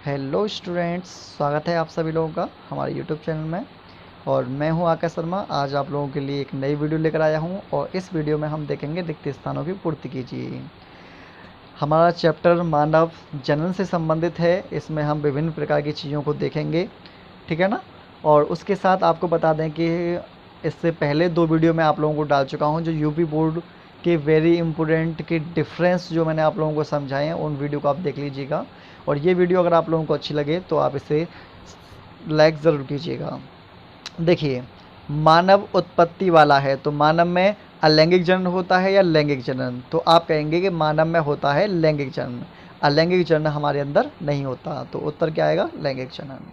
Hello students, स्वागत है आप सभी लोगों का हमारे यूट्यूब चैनल में। और मैं हूं आकाश शर्मा। आज आप लोगों के लिए एक नई वीडियो लेकर आया हूं और इस वीडियो में हम देखेंगे रिक्त स्थानों की पूर्ति कीजिए। हमारा चैप्टर मानव जनन से संबंधित है। इसमें हम विभिन्न प्रकार की चीज़ों को देखेंगे, ठीक है ना। और उसके साथ आपको बता दें कि इससे पहले 2 वीडियो मैं आप लोगों को डाल चुका हूं जो यूपी बोर्ड के वेरी इंपॉर्टेंट के डिफरेंस जो मैंने आप लोगों को समझाए हैं, उन वीडियो को आप देख लीजिएगा। और ये वीडियो अगर आप लोगों को अच्छी लगे तो आप इसे लाइक ज़रूर कीजिएगा। देखिए, मानव उत्पत्ति वाला है तो मानव में अलैंगिक जनन होता है या लैंगिक जनन? तो आप कहेंगे कि मानव में होता है लैंगिक जनन, अलैंगिक जनन हमारे अंदर नहीं होता। तो उत्तर क्या आएगा? लैंगिक जनन।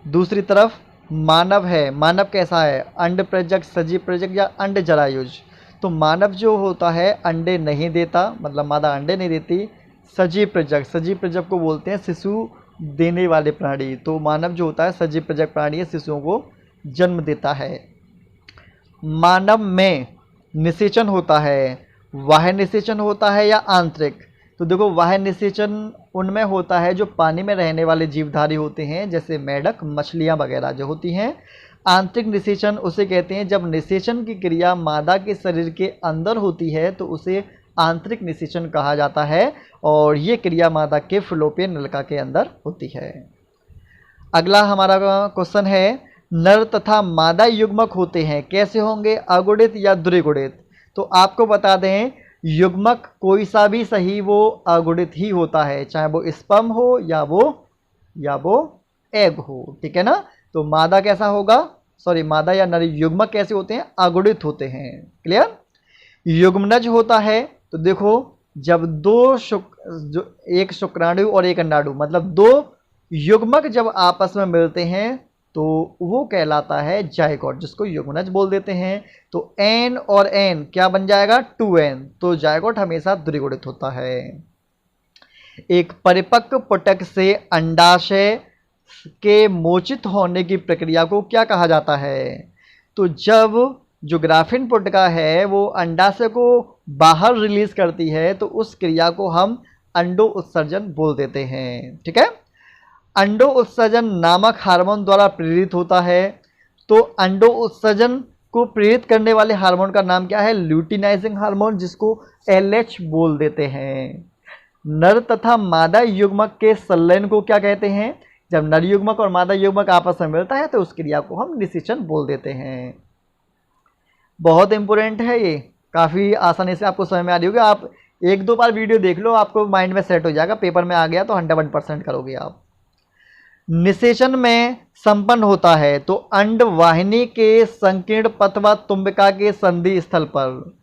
दूसरी तरफ मानव है, मानव कैसा है? अंड प्रजक, सजीव प्रजक या अंड जरायुज? तो मानव जो होता है अंडे नहीं देता, मतलब मादा अंडे नहीं देती। सजीव प्रजक, सजीव प्रजक को बोलते हैं शिशु देने वाले प्राणी। तो मानव जो होता है सजीव प्रजक प्राणी है, शिशुओं को जन्म देता है। मानव में निषेचन होता है, बाह्य निषेचन होता है या आंतरिक? तो देखो, बाह्य निषेचन उनमें होता है जो पानी में रहने वाले जीवधारी होते हैं, जैसे मेढक, मछलियाँ वगैरह जो होती हैं। आंतरिक निषेचन उसे कहते हैं जब निषेचन की क्रिया मादा के शरीर के अंदर होती है तो उसे आंतरिक निषेचन कहा जाता है, और ये क्रिया मादा के फलोपियन नलिका के अंदर होती है। अगला हमारा क्वेश्चन है, नर तथा मादा युग्मक होते हैं, कैसे होंगे? अगुणित या द्विगुणित? तो आपको बता दें, युग्मक कोई सा भी सही, वो अगुणित ही होता है, चाहे वो स्पर्म हो या वो एग हो, ठीक है ना। तो मादा कैसा होगा? मादा या नर युग्मक कैसे होते हैं? अगुणित होते हैं। क्लियर? युग्मनज होता है तो देखो, जब एक शुक्राणु और एक अंडाणु, मतलब 2 युग्मक जब आपस में मिलते हैं तो वो कहलाता है जायगोट, जिसको युग्मनज बोल देते हैं। तो एन और एन क्या बन जाएगा? 2n। तो जायगोट हमेशा द्विगुणित होता है। एक परिपक्व पुटक से अंडाशय के मोचित होने की प्रक्रिया को क्या कहा जाता है? तो जब जो ग्राफिन पुटका है वो अंडाशय को बाहर रिलीज करती है तो उस क्रिया को हम अंडो उत्सर्जन बोल देते हैं, ठीक है। अंडो उत्सर्जन नामक हार्मोन द्वारा प्रेरित होता है। तो अंडो उत्सर्जन को प्रेरित करने वाले हार्मोन का नाम क्या है? ल्यूटिनाइजिंग हार्मोन, जिसको LH बोल देते हैं। नर तथा मादा युग्मक के संलयन को क्या कहते हैं? जब नर युग्मक और मादा युग्मक आपस में मिलता है तो उस क्रिया को हम निषेचन बोल देते हैं। बहुत इंपॉर्टेंट है ये, काफ़ी आसानी से आपको समझ में आ रही होगी। आप 1-2 बार वीडियो देख लो, आपको माइंड में सेट हो जाएगा। पेपर में आ गया तो 100% करोगे आप। निषेचन में संपन्न होता है तो अंड वाहिनी के संकीर्ण पथ व तुम्बिका के संधि स्थल पर,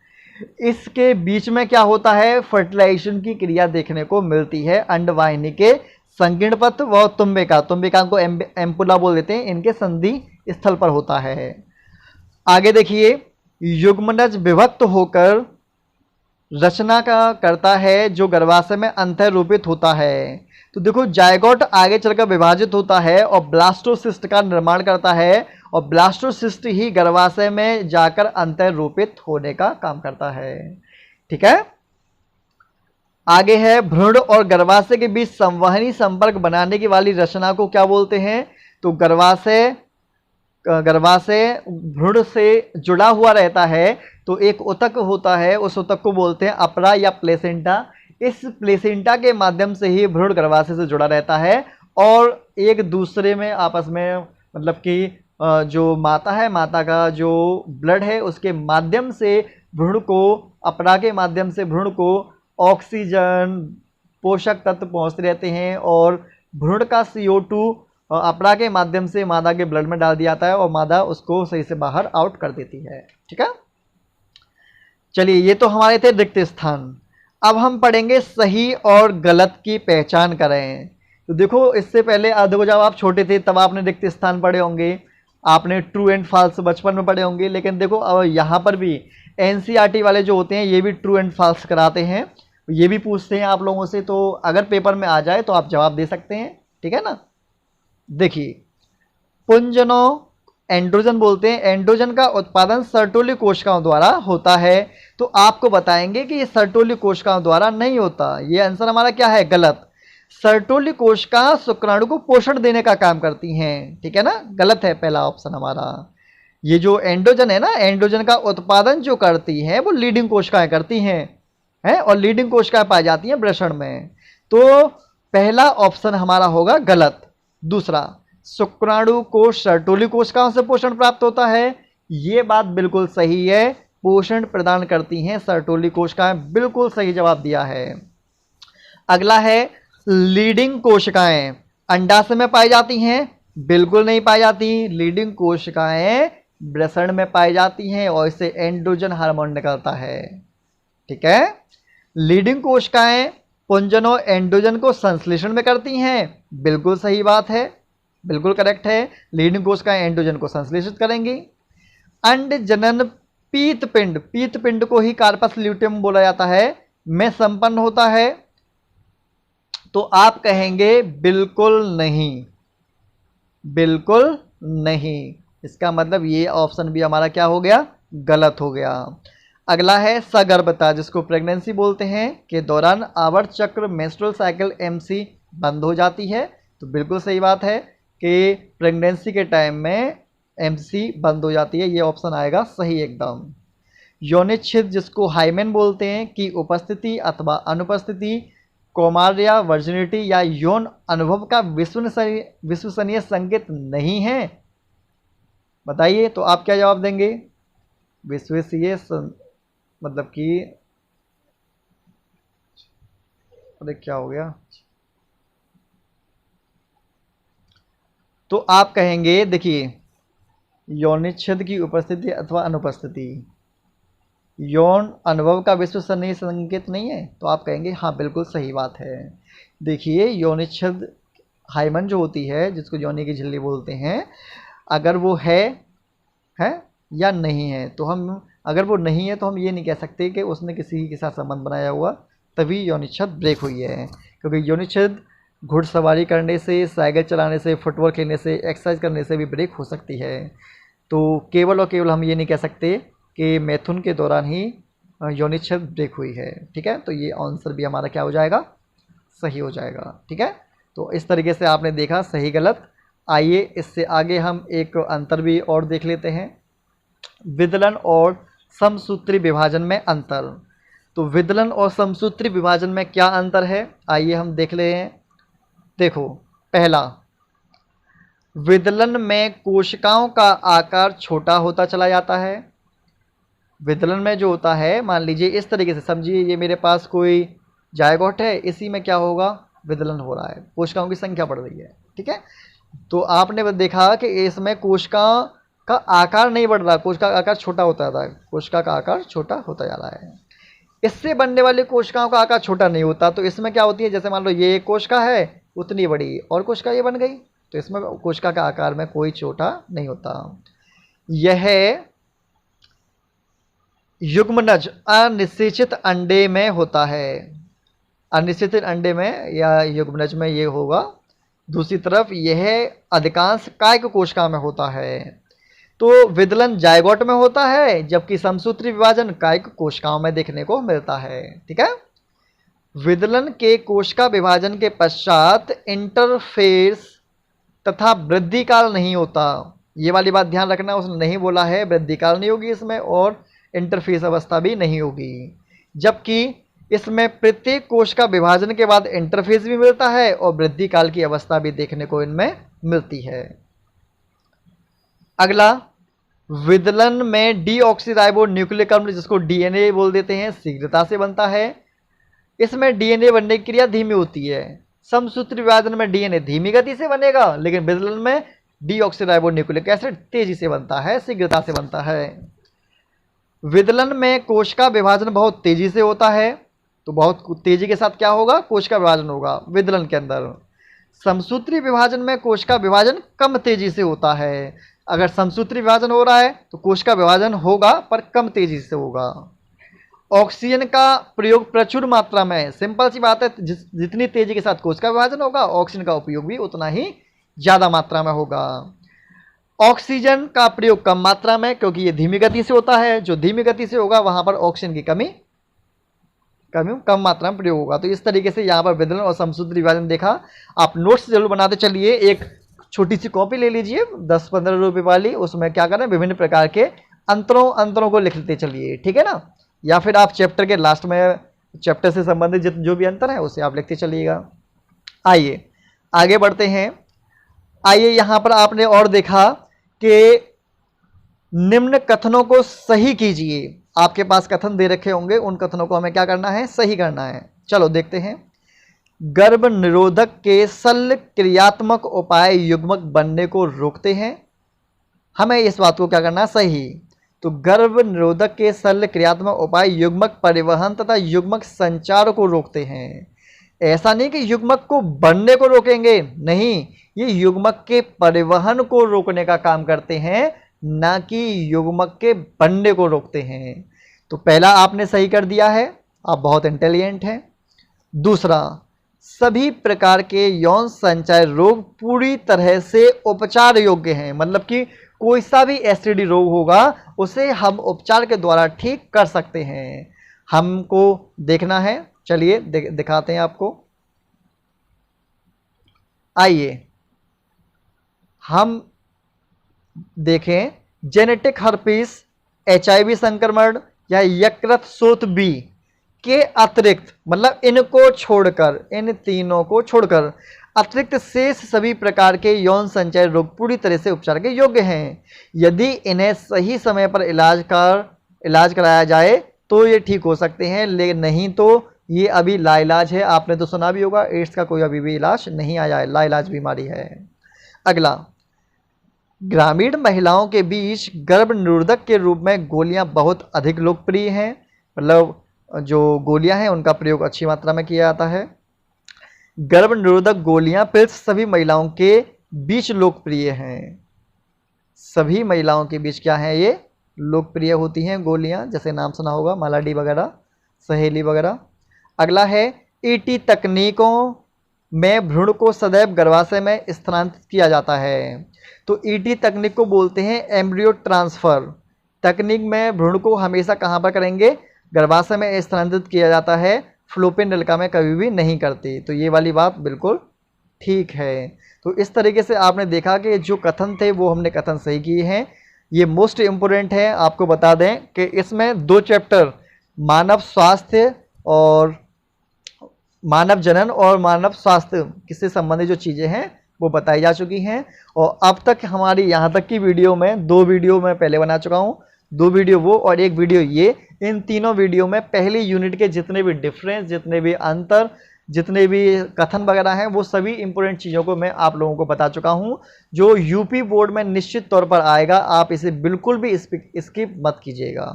इसके बीच में क्या होता है? फर्टिलाइजेशन की क्रिया देखने को मिलती है। अंड वाहिनी के संकीर्ण पथ व तुम्बिका, तुम्बिका को एम्पुला बोल देते हैं, इनके संधि स्थल पर होता है। आगे देखिए, युग्मनज विभक्त होकर रचना का करता है जो गर्भाशय में अंतःरूपित होता है। तो देखो, जायगोट आगे चलकर विभाजित होता है और ब्लास्टोसिस्ट का निर्माण करता है, और ब्लास्टोसिस्ट ही गर्भाशय में जाकर अंतःरूपित होने का काम करता है, ठीक है। आगे है, भ्रूण और गर्भाशय के बीच संवहनी संपर्क बनाने की वाली रचना को क्या बोलते हैं? तो गर्भाशय भ्रूण से जुड़ा हुआ रहता है तो एक ऊतक होता है, उस ऊतक को बोलते हैं अपरा या प्लेसेंटा। इस प्लेसेंटा के माध्यम से ही भ्रूण गर्भाशय से जुड़ा रहता है और एक दूसरे में आपस में, मतलब कि जो माता है, माता का जो ब्लड है उसके माध्यम से भ्रूण को, अपरा के माध्यम से भ्रूण को ऑक्सीजन, पोषक तत्व पहुँचते रहते हैं, और भ्रूण का CO2 अपरा के माध्यम से मादा के ब्लड में डाल दिया जाता है और मादा उसको सही से बाहर आउट कर देती है, ठीक है। चलिए, ये तो हमारे थे रिक्त स्थान। अब हम पढ़ेंगे सही और गलत की पहचान करें। तो देखो, इससे पहले देखो, जब आप छोटे थे तब आपने रिक्त स्थान पढ़े होंगे, आपने ट्रू एंड फॉल्स बचपन में पढ़े होंगे। लेकिन देखो, अब यहाँ पर भी NCERT वाले जो होते हैं ये भी ट्रू एंड फॉल्स कराते हैं, ये भी पूछते हैं आप लोगों से। तो अगर पेपर में आ जाए तो आप जवाब दे सकते हैं, ठीक है ना। देखिए, पुंजनों एंड्रोजन बोलते हैं। एंड्रोजन का उत्पादन सर्टोली कोशिकाओं द्वारा होता है। तो आपको बताएंगे कि ये सर्टोली कोशिकाओं द्वारा नहीं होता। ये आंसर हमारा क्या है? गलत। सर्टोली कोशिका शुक्राणु को पोषण देने का काम करती हैं, ठीक है ना, गलत है पहला ऑप्शन हमारा। ये जो एंड्रोजन है ना, एंड्रोजन का उत्पादन जो करती है वो लीडिंग कोशिकाएं करती हैं और लीडिंग कोशिकाएं पाई जाती हैं वृषण में। तो पहला ऑप्शन हमारा होगा गलत। दूसरा, शुक्राणु को सर्टोली कोशिकाओं से पोषण प्राप्त होता है, ये बात बिल्कुल सही है, पोषण प्रदान करती हैं सर्टोली कोशिकाएं, बिल्कुल सही जवाब दिया है। अगला है लीडिंग कोशिकाएं अंडाशय में पाई जाती हैं, बिल्कुल नहीं पाई जाती। लीडिंग कोशिकाएं वृषण में पाई जाती हैं और इससे एंड्रोजन हार्मोन निकलता है, ठीक है। लीडिंग कोशिकाएं पुंजन और एंड्रोजन को संश्लेषण में करती हैं, बिल्कुल सही बात है, बिल्कुल करेक्ट है। लीडिंग कोशिकाएं एंड्रोजन को संश्लेषित करेंगी। अंड जनन पीतपिंड, पीतपिंड को ही कार्पस ल्यूटियम बोला जाता है, में संपन्न होता है। तो आप कहेंगे बिल्कुल नहीं, बिल्कुल नहीं। इसका मतलब ये ऑप्शन भी हमारा क्या हो गया, गलत हो गया। अगला है सगर्भता, जिसको प्रेगनेंसी बोलते हैं, के दौरान आवर्त चक्र मेंस्ट्रुअल साइकिल एमसी बंद हो जाती है। तो बिल्कुल सही बात है कि प्रेगनेंसी के टाइम में एमसी बंद हो जाती है, ये ऑप्शन आएगा सही एकदम। यौनिच्छिद, जिसको हाइमेन बोलते हैं, की उपस्थिति अथवा अनुपस्थिति कौमार्य, वर्जिनिटी या यौन अनुभव का विश्वसनीय संकेत नहीं है। बताइए, तो आप क्या जवाब देंगे? विश्वसनीय मतलब कि, अरे क्या हो गया, तो आप कहेंगे, देखिए, यौनिच्छेद की उपस्थिति अथवा अनुपस्थिति यौन अनुभव का विश्वसनीय संकेत नहीं है, तो आप कहेंगे हाँ बिल्कुल सही बात है। देखिए, यौनिच्छेद हाइमन जो होती है, जिसको यौनी की झिल्ली बोलते हैं, अगर वो है या नहीं है, तो हम, अगर वो नहीं है तो हम ये नहीं कह सकते कि उसने किसी के साथ संबंध बनाया हुआ तभी यौनिच्छेद ब्रेक हुई है, क्योंकि यौनिच्छेद घुड़सवारी करने से, साइकिल चलाने से, फुटबॉल खेलने से, एक्सरसाइज करने से भी ब्रेक हो सकती है। तो केवल और केवल हम ये नहीं कह सकते कि मैथुन के दौरान ही यौनिच्छेद ब्रेक हुई है, ठीक है। तो ये आंसर भी हमारा क्या हो जाएगा, सही हो जाएगा, ठीक है। तो इस तरीके से आपने देखा सही गलत। आइए इससे आगे हम एक अंतर भी और देख लेते हैं, विदलन और समसूत्री विभाजन में अंतर। तो विदलन और समसूत्री विभाजन में क्या अंतर है, आइए हम देख ले हैं। देखो, पहला, विदलन में कोशिकाओं का आकार छोटा होता चला जाता है। विदलन में जो होता है, मान लीजिए इस तरीके से समझिए, ये मेरे पास कोई जायगोट है, इसी में क्या होगा, विदलन हो रहा है, कोशिकाओं की संख्या बढ़ रही है, ठीक है। तो आपने देखा कि इसमें कोशिका का आकार नहीं बढ़ रहा, कोशिका का आकार छोटा होता जा रहा है, कोशिका का आकार छोटा होता जा रहा है। इससे बनने वाली कोशिकाओं का आकार छोटा नहीं होता, तो इसमें क्या होती है, जैसे मान लो ये कोशिका है उतनी बड़ी और कोशिका ये बन गई, तो इसमें कोशिका का आकार में कोई छोटा नहीं होता। यह युग्मनज अनिश्चित अंडे में होता है, अनिश्चित अंडे में या युग्मनज में ये होगा। दूसरी तरफ यह अधिकांश कायिक कोशिका में होता है। तो विदलन जायगोट में होता है, जबकि समसूत्री विभाजन कायिक कोशिकाओं में देखने को मिलता है, ठीक है। विदलन के कोशिका विभाजन के पश्चात इंटरफेस तथा वृद्धि काल नहीं होता, ये वाली बात ध्यान रखना, उसने नहीं बोला है वृद्धि काल नहीं होगी इसमें, और इंटरफेस अवस्था भी नहीं होगी। जबकि इसमें प्रत्येक कोशिका विभाजन के बाद इंटरफेस भी मिलता है और वृद्धि काल की अवस्था भी देखने को इनमें मिलती है। अगला, विदलन में डीऑक्सीराइबो न्यूक्लिक अम्ल, जिसको डीएनए बोल देते हैं, शीघ्रता से बनता है। इसमें डीएनए बनने की क्रिया धीमी होती है। समसूत्री विभाजन में डीएनए धीमी गति से बनेगा, लेकिन विदलन में डीऑक्सीराइबो न्यूक्लिक एसिड तेजी से बनता है, शीघ्रता से बनता है। विदलन में कोशिका विभाजन बहुत तेजी से होता है, तो बहुत तेजी के साथ क्या होगा, कोशिका विभाजन होगा विदलन के अंदर। समसूत्री विभाजन में कोशिका विभाजन कम तेजी से होता है। अगर समसूत्री विभाजन हो रहा है तो कोशिका विभाजन होगा पर कम तेजी से होगा। ऑक्सीजन का प्रयोग प्रचुर मात्रा में, सिंपल सी बात है, जितनी तेजी के साथ कोशिका विभाजन होगा ऑक्सीजन का उपयोग भी उतना ही ज़्यादा मात्रा में होगा। ऑक्सीजन का प्रयोग कम मात्रा में, क्योंकि ये धीमी गति से होता है, जो धीमी गति से होगा वहां पर ऑक्सीजन की कमी कम मात्रा में प्रयोग होगा। तो इस तरीके से यहाँ पर विदलन और समसूत्र विभाजन देखा। आप नोट्स जरूर बनाते चलिए। एक छोटी सी कॉपी ले लीजिए 10-15 रुपये वाली, उसमें क्या करें, विभिन्न प्रकार के अंतरों को लिखते चलिए, ठीक है ना। या फिर आप चैप्टर के लास्ट में चैप्टर से संबंधित जो भी अंतर है उसे आप लिखते चलिएगा। आइए आगे बढ़ते हैं। आइए यहाँ पर आपने और देखा कि निम्न कथनों को सही कीजिए। आपके पास कथन दे रखे होंगे, उन कथनों को हमें क्या करना है, सही करना है। चलो देखते हैं। गर्भ निरोधक के शल्य क्रियात्मक उपाय युग्मक बनने को रोकते हैं। हमें इस बात को क्या करना है, सही। तो गर्भ निरोधक के शल्य क्रियात्मक उपाय युग्मक परिवहन तथा युग्मक संचार को रोकते हैं। ऐसा नहीं कि युग्मक को बनने को रोकेंगे, नहीं, ये युग्मक के परिवहन को रोकने का काम करते हैं, ना कि युग्मक के बनने को रोकते हैं। तो पहला आपने सही कर दिया है, आप बहुत इंटेलिजेंट हैं। दूसरा, सभी प्रकार के यौन संचय रोग पूरी तरह से उपचार योग्य हैं। मतलब कि कोई सा भी एसटीडी रोग होगा उसे हम उपचार के द्वारा ठीक कर सकते हैं। हमको देखना है, चलिए दिखाते हैं आपको। आइए हम देखें। जेनेटिक हर्पीस, एचआईवी संक्रमण या यकृत शोथ बी के अतिरिक्त, मतलब इनको छोड़कर, इन तीनों को छोड़कर अतिरिक्त शेष सभी प्रकार के यौन संचय रोग पूरी तरह से उपचार के योग्य हैं। यदि इन्हें सही समय पर इलाज कराया जाए तो ये ठीक हो सकते हैं, लेकिन नहीं तो ये अभी लाइलाज है। आपने तो सुना भी होगा, एड्स का कोई अभी भी इलाज नहीं आया है, लाइलाज बीमारी है। अगला, ग्रामीण महिलाओं के बीच गर्भ निरोधक के रूप में गोलियां बहुत अधिक लोकप्रिय हैं। मतलब जो गोलियां हैं उनका प्रयोग अच्छी मात्रा में किया जाता है। गर्भ निरोधक गोलियां पिल्स सभी महिलाओं के बीच लोकप्रिय हैं। सभी महिलाओं के बीच क्या है, ये लोकप्रिय होती हैं गोलियां, जैसे नाम सुना होगा मालाडी वगैरह, सहेली वगैरह। अगला है, ईटी तकनीकों में भ्रूण को सदैव गर्भाशय में स्थानांतरित किया जाता है। तो ईटी तकनीक को बोलते हैं एम्ब्रियो ट्रांसफर तकनीक में भ्रूण को हमेशा कहाँ पर करेंगे, गर्भाशय में स्थानांतरित किया जाता है, फ्लोपियन नलिका में कभी भी नहीं करती। तो ये वाली बात बिल्कुल ठीक है। तो इस तरीके से आपने देखा कि जो कथन थे वो हमने कथन सही किए हैं। ये मोस्ट इम्पोर्टेंट है। आपको बता दें कि इसमें 2 चैप्टर, मानव स्वास्थ्य और मानव जनन और मानव स्वास्थ्य किससे संबंधित जो चीज़ें हैं वो बताई जा चुकी हैं। और अब तक हमारी यहाँ तक की वीडियो में 2 वीडियो मैं पहले बना चुका हूँ, 2 वीडियो वो और 1 वीडियो ये। इन तीनों वीडियो में पहली यूनिट के जितने भी डिफरेंस, जितने भी अंतर, जितने भी कथन वगैरह हैं, वो सभी इंपॉर्टेंट चीज़ों को मैं आप लोगों को बता चुका हूँ, जो यूपी बोर्ड में निश्चित तौर पर आएगा। आप इसे बिल्कुल भी स्किप मत कीजिएगा,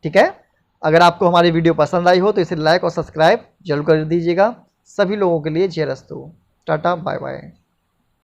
ठीक है। अगर आपको हमारी वीडियो पसंद आई हो तो इसे लाइक और सब्सक्राइब जरूर कर दीजिएगा। सभी लोगों के लिए जय रस्तु, टाटा बाय बाय।